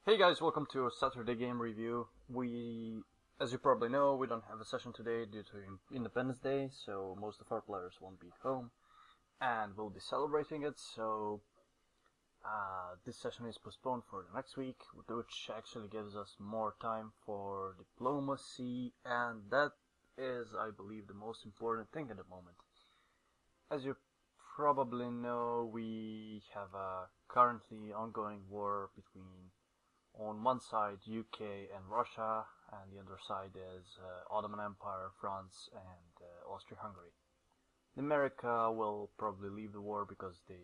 Hey guys, welcome to a Saturday game review. As you probably know, we don't have a session today due to Independence Day, so most of our players won't be home, and we'll be celebrating it, so this session is postponed for the next week, which actually gives us more time for diplomacy, and that is, I believe, the most important thing at the moment. As you probably know, we have a currently ongoing war between, on one side, UK and Russia, and the other side is Ottoman Empire, France, and Austria-Hungary. America will probably leave the war because they,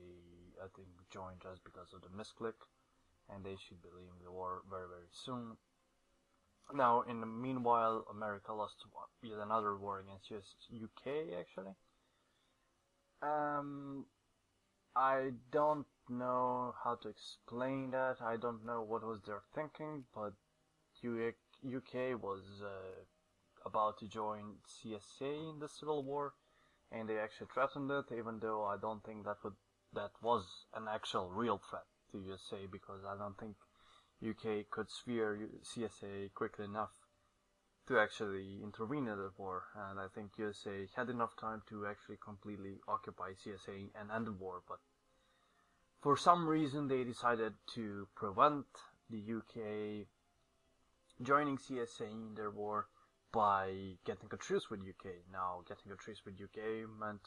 I think, joined us because of the misclick, and they should be leaving the war very, very soon. Now, in the meanwhile, America lost yet another war against UK, actually. I don't know how to explain that. I don't know what was their thinking, but UK was about to join CSA in the Civil War, and they actually threatened it, even though I don't think that was an actual real threat to USA, because I don't think UK could sphere CSA quickly enough to actually intervene in the war, and I think USA had enough time to actually completely occupy CSA and end the war, but for some reason they decided to prevent the UK joining CSA in their war by getting a truce with UK. Now, getting a truce with UK meant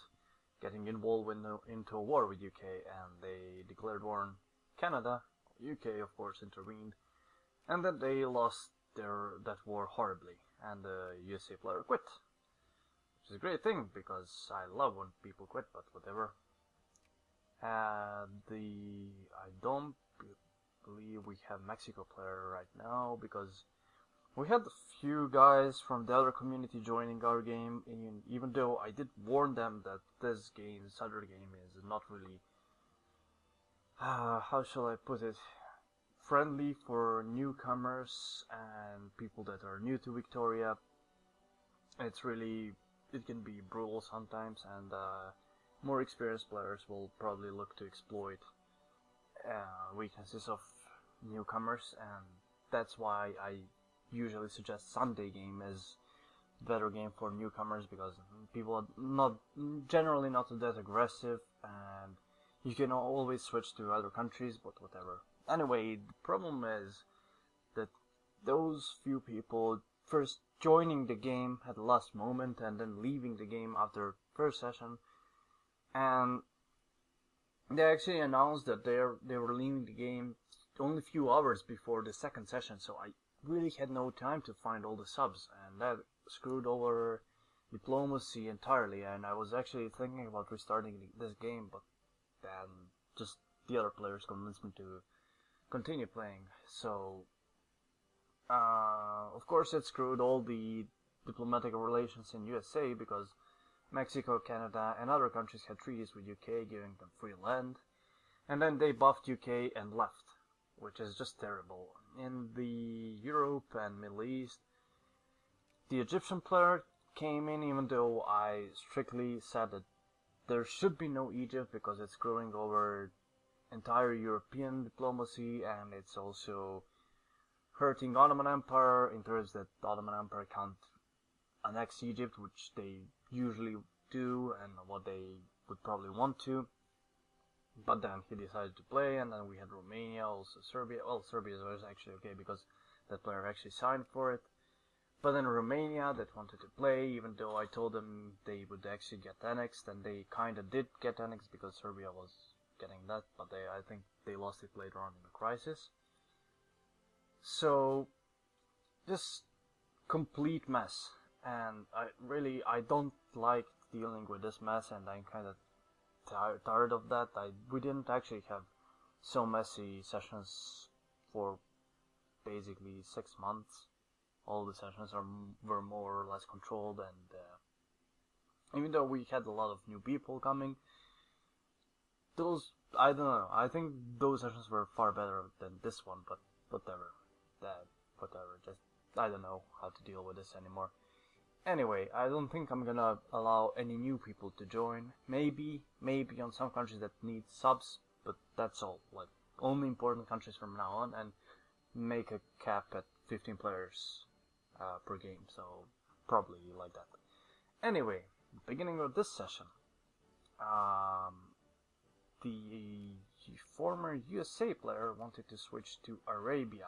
getting involved into a war with UK, and they declared war on Canada. UK, of course, intervened, and then they lost that war horribly, and the USA player quit, which is a great thing because I love when people quit, but whatever. I don't believe we have Mexico player right now because we had a few guys from the other community joining our game, and even though I did warn them that this Saturday game, is not really, how shall I put it, friendly for newcomers and people that are new to Victoria. It can be brutal sometimes, and more experienced players will probably look to exploit weaknesses of newcomers, and that's why I usually suggest Sunday game as better game for newcomers, because people are generally not that aggressive, and you can always switch to other countries, but whatever. Anyway, the problem is that those few people first joining the game at the last moment and then leaving the game after first session, and they actually announced that they were leaving the game only a few hours before the second session, so I really had no time to find all the subs, and that screwed over diplomacy entirely, and I was actually thinking about restarting this game, but then just the other players convinced me to continue playing. So of course it screwed all the diplomatic relations in USA, because Mexico, Canada, and other countries had treaties with UK giving them free land, and then they buffed UK and left, which is just terrible. In the Europe and Middle East, the Egyptian player came in, even though I strictly said that there should be no Egypt because it's screwing over entire European diplomacy, and it's also hurting Ottoman Empire in terms that the Ottoman Empire can't annex Egypt, which they usually do and what they would probably want to. But then he decided to play, and then we had Romania, also Serbia. Well, Serbia was actually okay because that player actually signed for it. But then Romania that wanted to play, even though I told them they would actually get annexed, and they kinda did get annexed because Serbia was getting that, but I think they lost it later on in the crisis. So, just complete mess, and I don't like dealing with this mess, and I'm kinda tired of that. We didn't actually have so messy sessions for basically 6 months. All the sessions were more or less controlled, and even though we had a lot of new people coming, I don't know, I think those sessions were far better than this one, but whatever, just, I don't know how to deal with this anymore. Anyway, I don't think I'm gonna allow any new people to join. Maybe on some countries that need subs, but that's all. Like, only important countries from now on, and make a cap at 15 players per game, so probably like that. Anyway, beginning of this session, the former USA player wanted to switch to Arabia.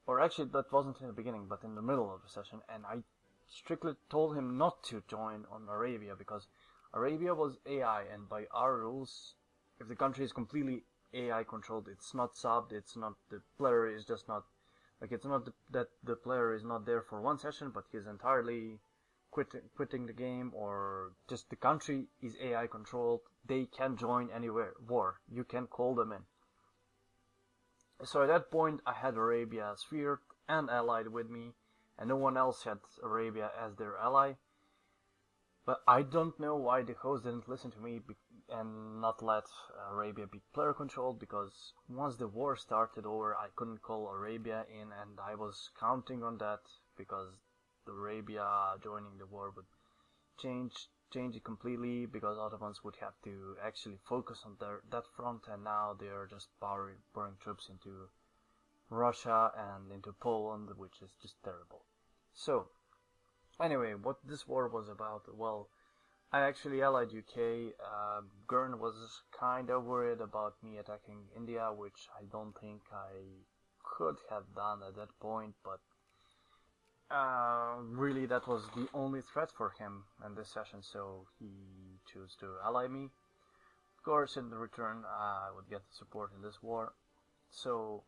Or actually, that wasn't in the beginning, but in the middle of the session, and I strictly told him not to join on Arabia, because Arabia was AI, and by our rules, if the country is completely AI controlled, it's not subbed, it's not, the player is just not, like, it's not that the player is not there for one session, but he's entirely quitting the game, or just the country is AI controlled, they can join anywhere, war, you can call them in. So at that point I had Arabia sphered and allied with me, and no one else had Arabia as their ally. But I don't know why the host didn't listen to me and not let Arabia be player controlled, because once the war started over, I couldn't call Arabia in, and I was counting on that, because Arabia joining the war would change it completely, because Ottomans would have to actually focus on that front, and now they are just pouring troops into Russia and into Poland, which is just terrible. So anyway, what this war was about, well, I actually allied UK. Gurn was kind of worried about me attacking India, which I don't think I could have done at that point, but really that was the only threat for him in this session, so he chose to ally me. Of course, in the return, I would get the support in this war. So,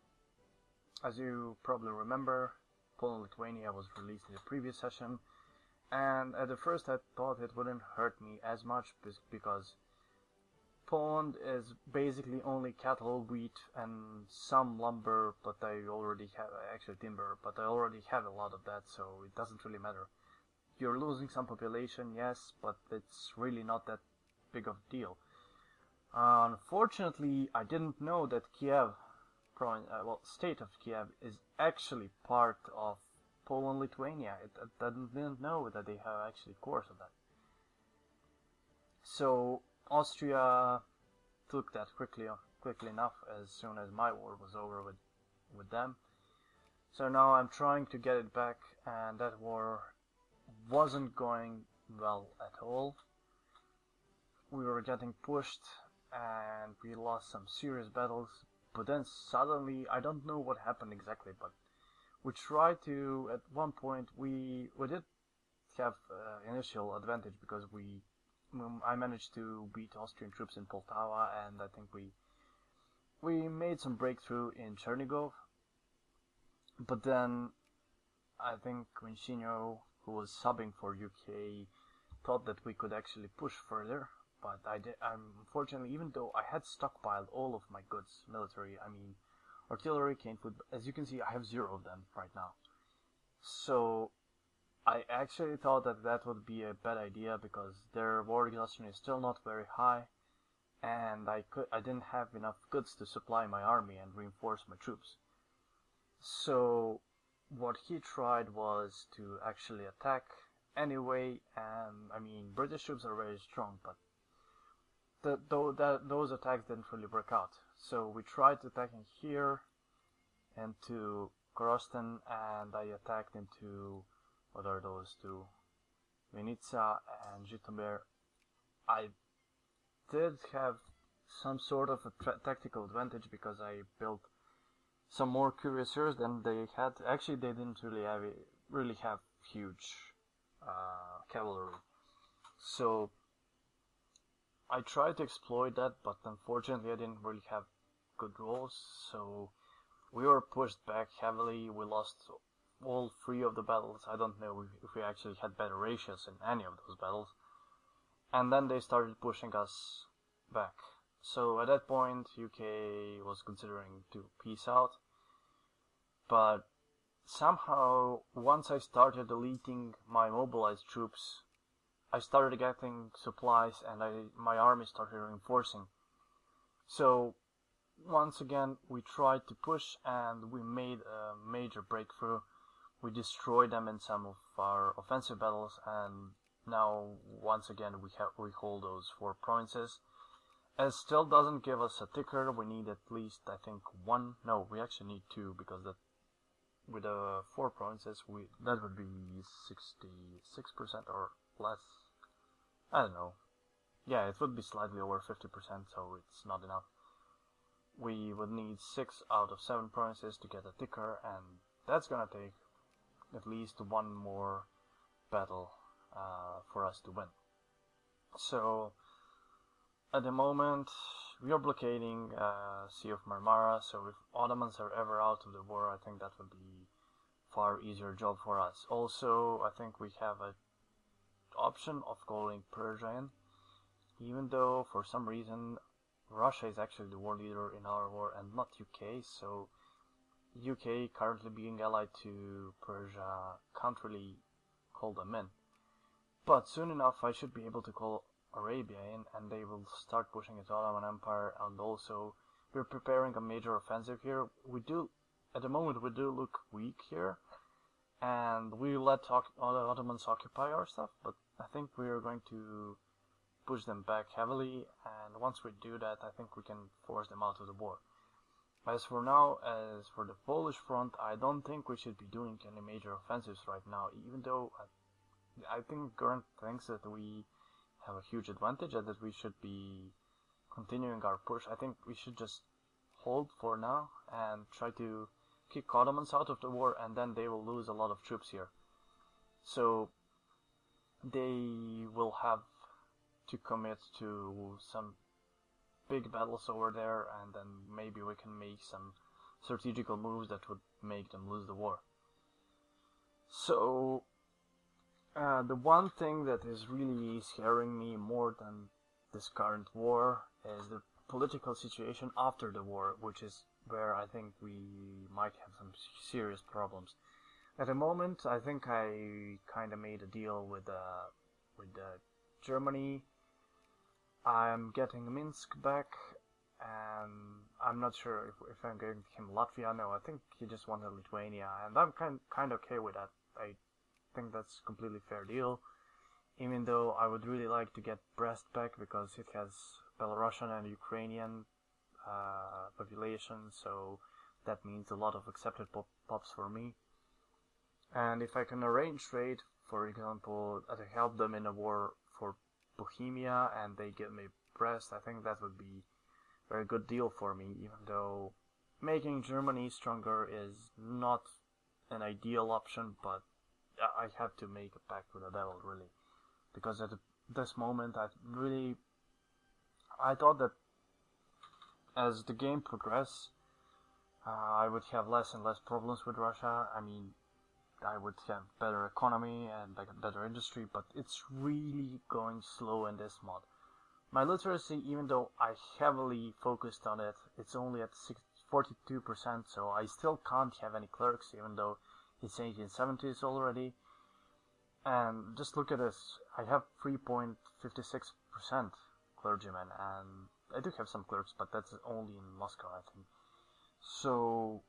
as you probably remember, Poland-Lithuania was released in the previous session, and at the first I thought it wouldn't hurt me as much, because Poland is basically only cattle, wheat, and some lumber, but I already have, actually timber, but I already have a lot of that, so it doesn't really matter. You're losing some population, yes, but it's really not that big of a deal. Unfortunately, I didn't know that Kiev, state of Kiev, is actually part of Poland-Lithuania. I didn't know that they have actually cores of that. So Austria took that quickly enough as soon as my war was over with them. So now I'm trying to get it back, and that war wasn't going well at all. We were getting pushed and we lost some serious battles, but then suddenly, I don't know what happened exactly, but we tried to, at one point, we did have initial advantage, because I managed to beat Austrian troops in Poltava, and I think we made some breakthrough in Chernigov. But then I think Quinchino, who was subbing for UK, thought that we could actually push further. But unfortunately, even though I had stockpiled all of my goods, military, I mean artillery, cane food, as you can see, I have 0 of them right now. So I actually thought that would be a bad idea, because their war exhaustion is still not very high, and I didn't have enough goods to supply my army and reinforce my troops. So what he tried was to actually attack anyway, and I mean British troops are very strong, but those attacks didn't really work out. So we tried attacking here into Korosten, and I attacked into, what are those two, Vinica and Zhytomyr. I did have some sort of a tactical advantage, because I built some more cuirassiers than they had. Actually, they didn't really have huge cavalry. So I tried to exploit that, but unfortunately I didn't really have good rolls, so we were pushed back heavily. We lost all 3 of the battles. I don't know if we actually had better ratios in any of those battles. And then they started pushing us back. So at that point, UK was considering to peace out. But somehow, once I started deleting my mobilized troops, I started getting supplies, and my army started reinforcing. So once again, we tried to push, and we made a major breakthrough. We destroyed them in some of our offensive battles, and now once again we hold those 4 provinces. It still doesn't give us a ticker. We need at least, I think, one. No, we actually need two, because that with 4 provinces, that would be 66% or less. I don't know. Yeah, it would be slightly over 50%, so it's not enough. We would need 6 out of 7 provinces to get a ticker, and that's gonna take at least one more battle for us to win. So at the moment we are blockading Sea of Marmara, so if Ottomans are ever out of the war, I think that would be far easier job for us. Also, I think we have a option of calling Persia in, even though for some reason Russia is actually the war leader in our war and not UK, so UK currently being allied to Persia can't really call them in. But soon enough I should be able to call Arabia in, and they will start pushing into Ottoman Empire, and also we're preparing a major offensive here. At the moment we do look weak here, and we let Ottomans occupy our stuff, but I think we're going to push them back heavily, and once we do that, I think we can force them out of the war. As for now, as for the Polish front, I don't think we should be doing any major offensives right now, even though I think Gurnt thinks that we have a huge advantage and that we should be continuing our push. I think we should just hold for now and try to kick Ottomans out of the war, and then they will lose a lot of troops here. So they will have to commit to some big battles over there, and then maybe we can make some strategical moves that would make them lose the war. So the one thing that is really scaring me more than this current war is the political situation after the war, which is where I think we might have some serious problems. At the moment, I think I kind of made a deal with Germany. I'm getting Minsk back, and I'm not sure if I'm getting him Latvia. No, I think he just wanted Lithuania, and I'm kind of okay with that. I think that's a completely fair deal, even though I would really like to get Brest back, because it has Belarusian and Ukrainian population, so that means a lot of accepted pops for me. And if I can arrange trade, for example, to help them in a war for Bohemia, and they give me Brest, I think that would be a very good deal for me, even though making Germany stronger is not an ideal option, but I have to make a pact with the devil, really, because at this moment I thought that as the game progresses, I would have less and less problems with Russia. I mean, I would have better economy and better industry, but it's really going slow in this mod. My literacy, even though I heavily focused on it, it's only at 42%, so I still can't have any clerks, even though it's 1870s already. And just look at this, I have 3.56% clergymen, and I do have some clerks, but that's only in Moscow, I think. So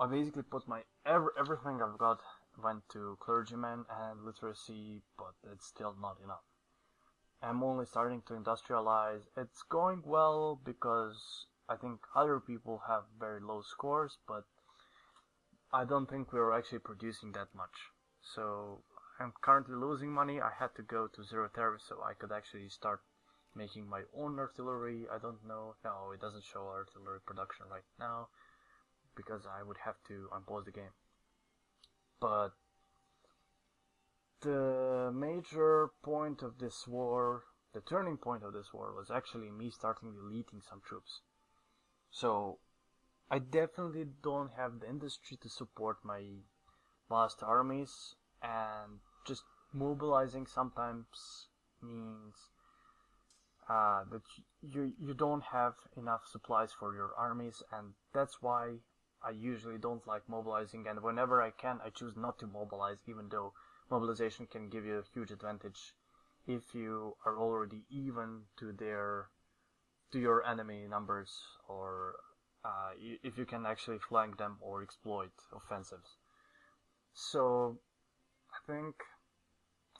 I basically put my everything I've got went to clergymen and literacy, but it's still not enough. I'm only starting to industrialize. It's going well because I think other people have very low scores, but I don't think we're actually producing that much. So I'm currently losing money. I had to go to zero tariff so I could actually start making my own artillery. I don't know. No, it doesn't show artillery production right now, because I would have to unpause the game. But the major point of this war, the turning point of this war, was actually me starting deleting some troops. So I definitely don't have the industry to support my vast armies, and just mobilizing sometimes means that you don't have enough supplies for your armies, and that's why I usually don't like mobilizing, and whenever I can I choose not to mobilize, even though mobilization can give you a huge advantage if you are already even to your enemy numbers, or if you can actually flank them or exploit offensives. So I think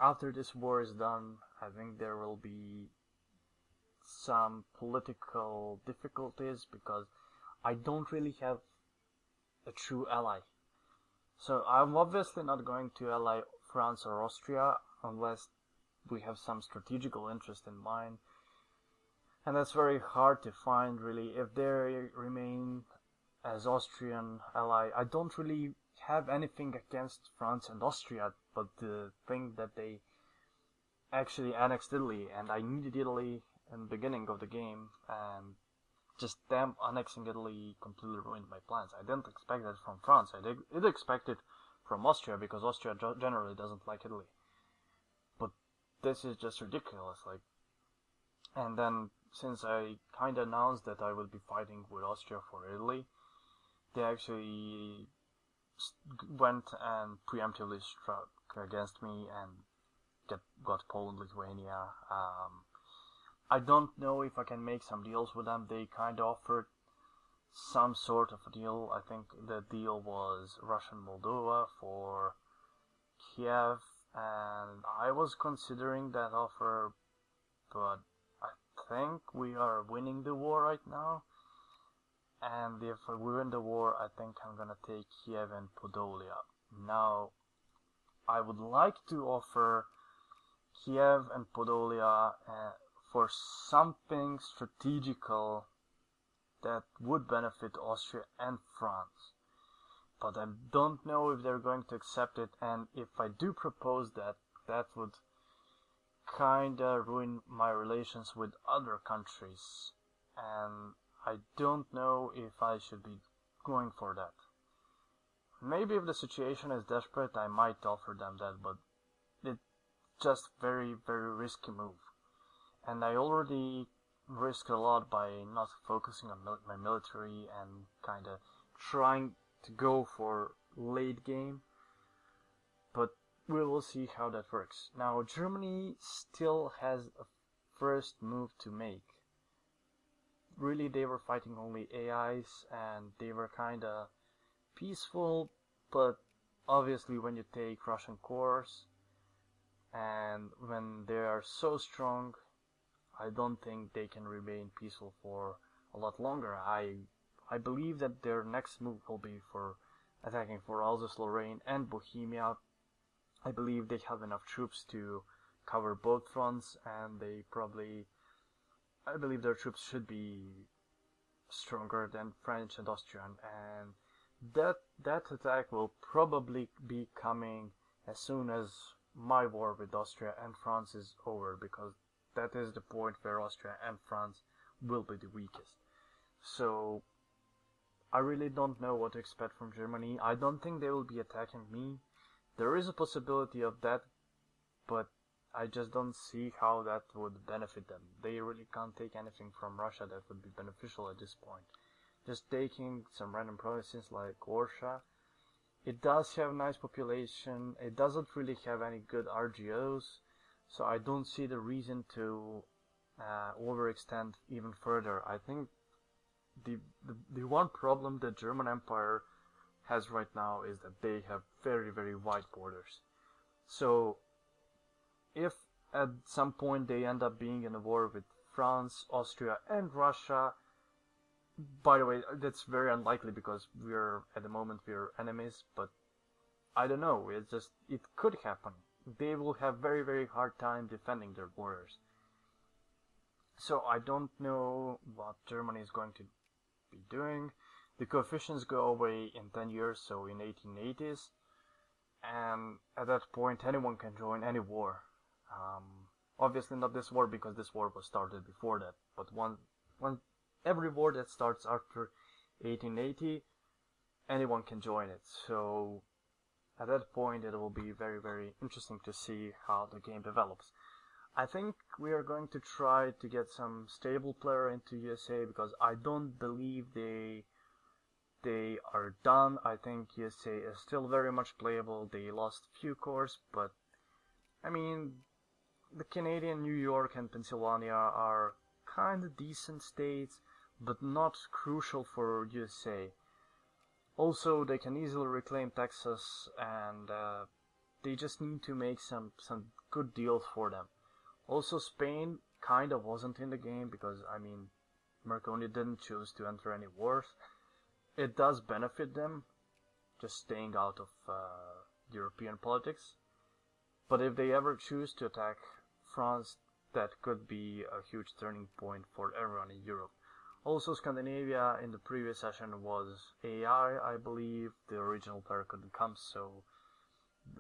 after this war is done, I think there will be some political difficulties because I don't really have a true ally. So I'm obviously not going to ally France or Austria unless we have some strategical interest in mind. And that's very hard to find, really. If they remain as Austrian ally, I don't really have anything against France and Austria, but the thing that they actually annexed Italy, and I needed Italy in the beginning of the game, and just them annexing Italy completely ruined my plans. I didn't expect that from France. I did expect it from Austria, because Austria generally doesn't like Italy. But this is just ridiculous, like. And then, since I kinda announced that I would be fighting with Austria for Italy, they actually went and preemptively struck against me and got Poland, Lithuania. I don't know if I can make some deals with them. They kind of offered some sort of a deal. I think the deal was Russian Moldova for Kiev, and I was considering that offer, but I think we are winning the war right now. And if we win the war, I think I'm gonna take Kiev and Podolia. Now, I would like to offer Kiev and Podolia for something strategical that would benefit Austria and France. But I don't know if they're going to accept it, and if I do propose that, that would kinda ruin my relations with other countries. And I don't know if I should be going for that. Maybe if the situation is desperate, I might offer them that, but it's just very, very risky move. And I already risked a lot by not focusing on my military and kinda trying to go for late game. But we will see how that works. Now, Germany still has a first move to make. Really, they were fighting only AIs, and they were kinda peaceful, but obviously when you take Russian cores, and when they are so strong, I don't think they can remain peaceful for a lot longer. I believe that their next move will be for attacking for Alsace-Lorraine and Bohemia. I believe they have enough troops to cover both fronts, and I believe their troops should be stronger than French and Austrian, and that attack will probably be coming as soon as my war with Austria and France is over, because that is the point where Austria and France will be the weakest. So I really don't know what to expect from Germany. I don't think they will be attacking me. There is a possibility of that, but I just don't see how that would benefit them. They really can't take anything from Russia that would be beneficial at this point. Just taking some random provinces like Orsha. It does have a nice population. It doesn't really have any good RGOs, so I don't see the reason to overextend even further. I think the one problem the German Empire has right now is that they have very, very wide borders. So if at some point they end up being in a war with France, Austria, and Russia, by the way, that's very unlikely because at the moment we're enemies, but I don't know, it could happen. They will have very, very hard time defending their borders. So I don't know what Germany is going to be doing. The coefficients go away in 10 years, so in 1880s, and at that point anyone can join any war. Obviously not this war, because this war was started before that, but every war that starts after 1880, anyone can join it. So at that point it will be very, very interesting to see how the game develops. I think we are going to try to get some stable player into USA, because I don't believe they are done. I think USA is still very much playable. They lost few cores, but I mean, the Canadian, New York, and Pennsylvania are kind of decent states, but not crucial for USA. Also, they can easily reclaim Texas, and they just need to make some good deals for them. Also, Spain kind of wasn't in the game because, I mean, Marconi didn't choose to enter any wars. It does benefit them just staying out of European politics. But if they ever choose to attack France, that could be a huge turning point for everyone in Europe. Also, Scandinavia in the previous session was AI, I believe. The original player couldn't come, so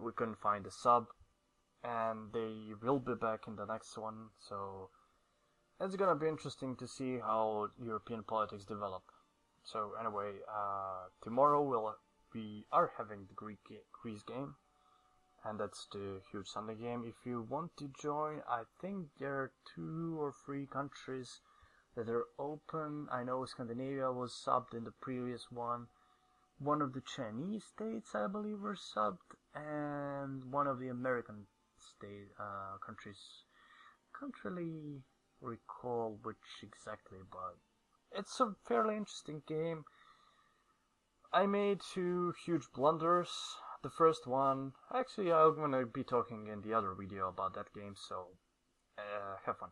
we couldn't find a sub. And they will be back in the next one, so it's gonna be interesting to see how European politics develop. So anyway, tomorrow we are having the Greece game, and that's the huge Sunday game. If you want to join, I think there are 2 or 3 countries that are open. I know Scandinavia was subbed in the previous one. One of the Chinese states, I believe, were subbed, and one of the American countries. Can't really recall which exactly, but it's a fairly interesting game. I made 2 huge blunders. The first one, actually I'm gonna be talking in the other video about that game, so have fun.